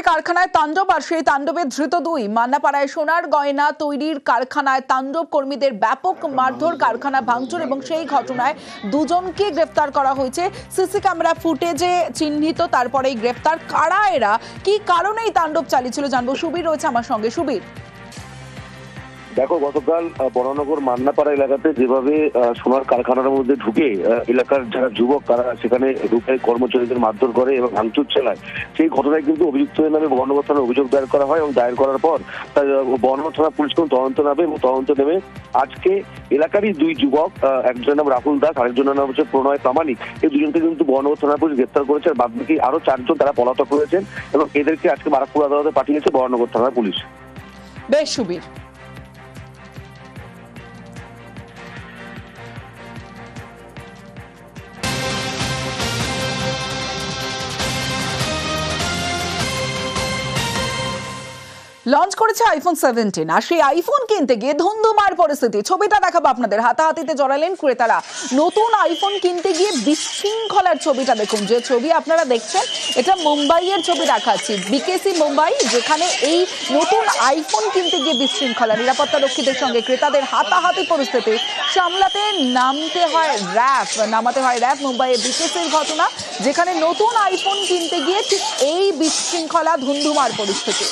সরকারি কারখানায় তাণ্ডব আর সেই তাণ্ডবে ধৃত দুই। মান্নাপাড়ায় সোনার গয়না তৈরির কারখানায় তাণ্ডব, কর্মীদের ব্যাপক মারধর, কারখানা ভাঙচুর এবং সেই ঘটনায় দুজনকে গ্রেফতার করা হয়েছে। সিসি ক্যামেরা ফুটেজে চিহ্নিত, তারপরেই গ্রেফতার। কারা এরা, কি কারণে এই তাণ্ডব চালিয়েছিল জানবো। সুবীর রয়েছে আমার সঙ্গে। সুবীর, দেখো, গতকাল বড়নগর মান্নাপাড়া এলাকাতে যেভাবে সোনার কারখানার মধ্যে ঢুকে এলাকার যারা যুবক তারা সেখানে ঢুকে কর্মচারীদের মারধর করে এবং ভাঙচুর চালায়, সেই ঘটনায় কিন্তু অভিযুক্তদের নামে বড়নগর থানায় অভিযোগ দায়ের করা হয় এবং দায়ের করার পর বড়নগর থানা পুলিশ কিন্তু তদন্ত নামে এবং তদন্ত নেমে আজকে এলাকারই দুই যুবক, একজনের নাম রাহুল দাস, আরেকজনের নাম হচ্ছে প্রণয় প্রামাণিক, এই দুজনকে কিন্তু বড়নগর থানা পুলিশ গ্রেপ্তার করেছে। আর বাদ বাকি আরো 4 জন তারা পলাতক রয়েছেন এবং এদেরকে আজকে বারাকপুর আদালতে পাঠিয়েছে বড়নগর থানার পুলিশ। বেশ সুবীর। লঞ্চ করেছে আইফোন 17, আর সেই আইফোন কিনতে গিয়ে ধুন্ধুমার পরিস্থিতি। ছবিটা দেখাবো আপনাদের। হাতাহাতিতে জড়ালেন ক্রেতারা। নতুন আইফোন কিনতে গিয়ে বিশৃঙ্খলার ছবিটা দেখুন। যে ছবি আপনারা দেখছেন এটা মুম্বাইয়ের ছবি দেখাচ্ছি, বিকেসি মুম্বাই, যেখানে এই নতুন আইফোন কিনতে গিয়ে বিশৃঙ্খলা। নিরাপত্তা রক্ষীদের সঙ্গে ক্রেতাদের হাতাহাতি পরিস্থিতি সামলাতে নামাতে হয় র্যাব। মুম্বাইয়ের বিকেসির ঘটনা, যেখানে নতুন আইফোন কিনতে গিয়ে ঠিক এই বিশৃঙ্খলা, ধুন্ধুমার পরিস্থিতি।